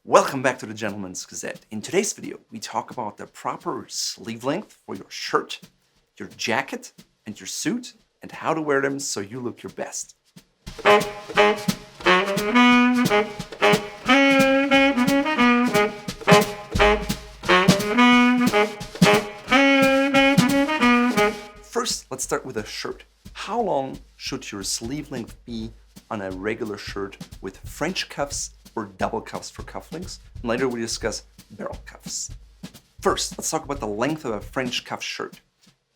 Welcome back to the Gentleman's Gazette. In today's video, we talk about the proper sleeve length for your shirt, your jacket, and your suit, and how to wear them so you look your best. First, let's start with a shirt. How long should your sleeve length be on a regular shirt with French cuffs or double cuffs for cufflinks? And later we discuss barrel cuffs. First, let's talk about the length of a French cuff shirt.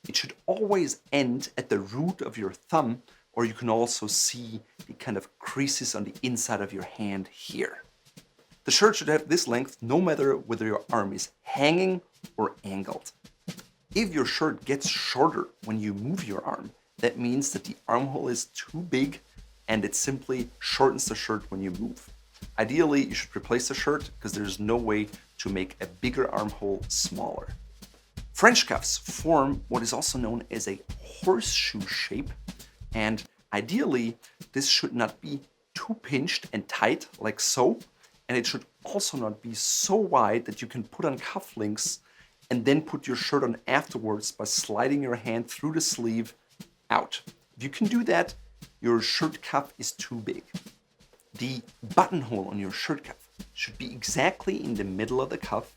It should always end at the root of your thumb, or you can also see the kind of creases on the inside of your hand here. The shirt should have this length no matter whether your arm is hanging or angled. If your shirt gets shorter when you move your arm, that means that the armhole is too big and it simply shortens the shirt when you move. Ideally, you should replace the shirt because there's no way to make a bigger armhole smaller. French cuffs form what is also known as a horseshoe shape, and ideally, this should not be too pinched and tight like so, and it should also not be so wide that you can put on cufflinks and then put your shirt on afterwards by sliding your hand through the sleeve out. If you can do that, your shirt cuff is too big. The buttonhole on your shirt cuff should be exactly in the middle of the cuff,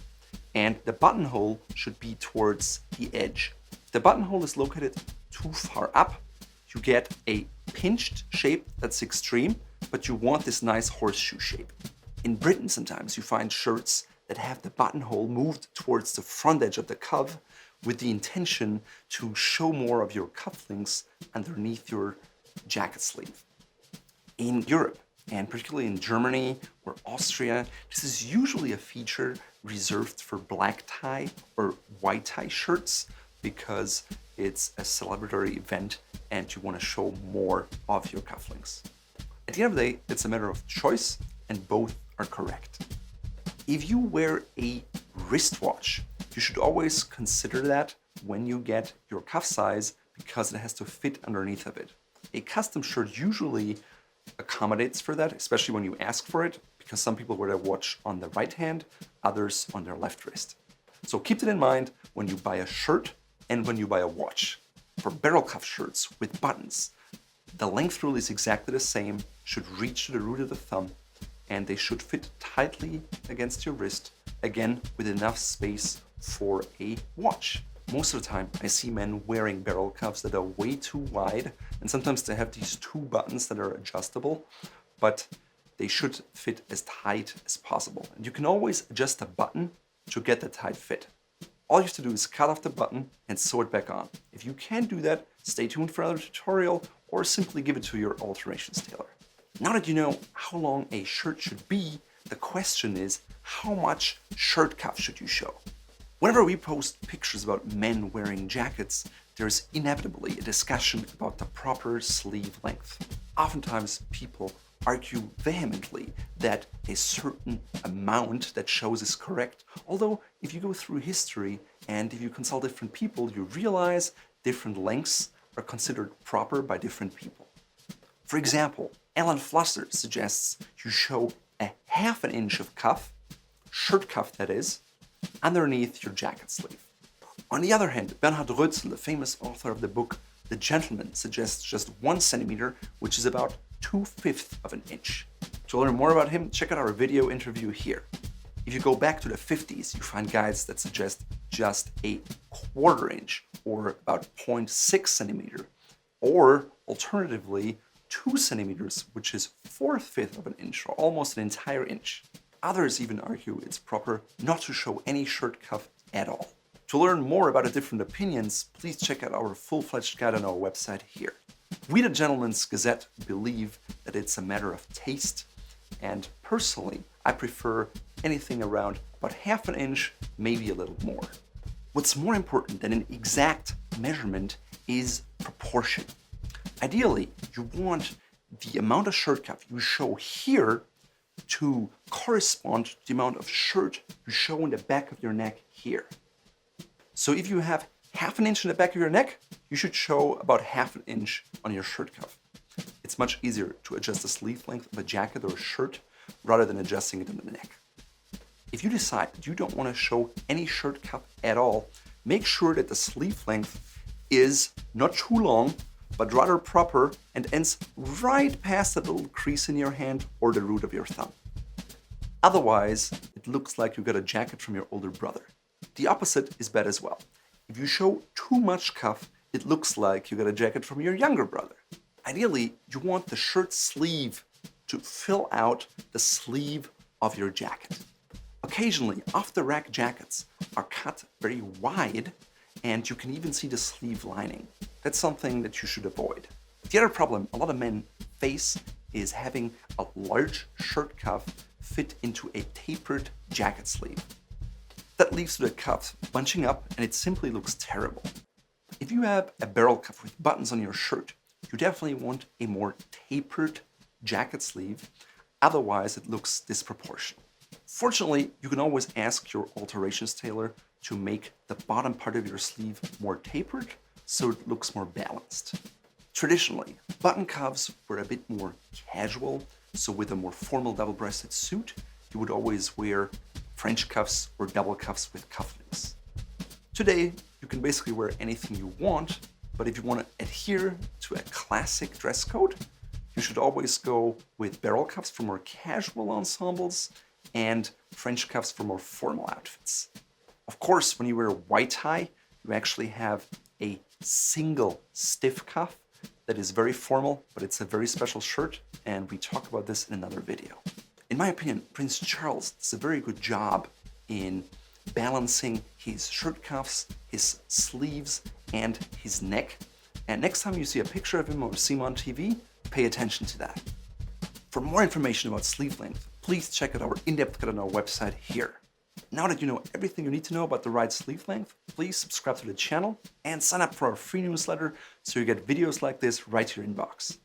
and the buttonhole should be towards the edge. If the buttonhole is located too far up, you get a pinched shape that's extreme, but you want this nice horseshoe shape. In Britain, sometimes you find shirts that have the buttonhole moved towards the front edge of the cuff with the intention to show more of your cufflinks underneath your jacket sleeve. In Europe, and particularly in Germany or Austria, this is usually a feature reserved for black tie or white tie shirts because it's a celebratory event and you want to show more of your cufflinks. At the end of the day, it's a matter of choice and both are correct. If you wear a wristwatch, you should always consider that when you get your cuff size because it has to fit underneath of it. A custom shirt usually accommodates for that, especially when you ask for it, because some people wear their watch on the right hand, others on their left wrist. So keep that in mind when you buy a shirt and when you buy a watch. For barrel cuff shirts with buttons, the length rule is exactly the same, should reach to the root of the thumb, and they should fit tightly against your wrist, again with enough space for a watch. Most of the time, I see men wearing barrel cuffs that are way too wide, and sometimes they have these two buttons that are adjustable, but they should fit as tight as possible. And you can always adjust the button to get the tight fit. All you have to do is cut off the button and sew it back on. If you can't do that, stay tuned for another tutorial or simply give it to your alterations tailor. Now that you know how long a shirt should be, the question is, how much shirt cuff should you show? Whenever we post pictures about men wearing jackets, there's inevitably a discussion about the proper sleeve length. Oftentimes, people argue vehemently that a certain amount that shows is correct, although if you go through history and if you consult different people, you realize different lengths are considered proper by different people. For example, Alan Flusser suggests you show a ½ an inch of cuff, shirt cuff that is, underneath your jacket sleeve. On the other hand, Bernhard Rötzl, the famous author of the book The Gentleman, suggests just 1 centimeter, which is about 2/5 of an inch. To learn more about him, check out our video interview here. If you go back to the 50s, you find guides that suggest just a 1/4 inch or about 0.6 centimeter, or alternatively 2 centimeters, which is 4/5 of an inch or almost an entire inch. Others even argue it's proper not to show any shirt cuff at all. To learn more about the different opinions, please check out our full-fledged guide on our website here. We, the Gentleman's Gazette, believe that it's a matter of taste, and personally, I prefer anything around about ½ an inch, maybe a little more. What's more important than an exact measurement is proportion. Ideally, you want the amount of shirt cuff you show here to correspond to the amount of shirt you show in the back of your neck here. So if you have ½ an inch in the back of your neck, you should show about ½ an inch on your shirt cuff. It's much easier to adjust the sleeve length of a jacket or a shirt rather than adjusting it in the neck. If you decide that you don't want to show any shirt cuff at all, make sure that the sleeve length is not too long, but rather proper and ends right past that little crease in your hand or the root of your thumb. Otherwise, it looks like you got a jacket from your older brother. The opposite is bad as well. If you show too much cuff, it looks like you got a jacket from your younger brother. Ideally, you want the shirt sleeve to fill out the sleeve of your jacket. Occasionally, off-the-rack jackets are cut very wide, and you can even see the sleeve lining. That's something that you should avoid. The other problem a lot of men face is having a large shirt cuff fit into a tapered jacket sleeve. That leaves the cuff bunching up, and it simply looks terrible. If you have a barrel cuff with buttons on your shirt, you definitely want a more tapered jacket sleeve, otherwise it looks disproportionate. Fortunately, you can always ask your alterations tailor to make the bottom part of your sleeve more tapered so it looks more balanced. Traditionally, button cuffs were a bit more casual, so with a more formal double-breasted suit, you would always wear French cuffs or double cuffs with cufflinks. Today, you can basically wear anything you want, but if you want to adhere to a classic dress code, you should always go with barrel cuffs for more casual ensembles and French cuffs for more formal outfits. Of course, when you wear a white tie, you actually have a single stiff cuff that is very formal, but it's a very special shirt, and we talk about this in another video. In my opinion, Prince Charles does a very good job in balancing his shirt cuffs, his sleeves, and his neck. And next time you see a picture of him or see him on TV, pay attention to that. For more information about sleeve length, please check out our in-depth guide on our website here. Now that you know everything you need to know about the right sleeve length, please subscribe to the channel and sign up for our free newsletter so you get videos like this right to your inbox.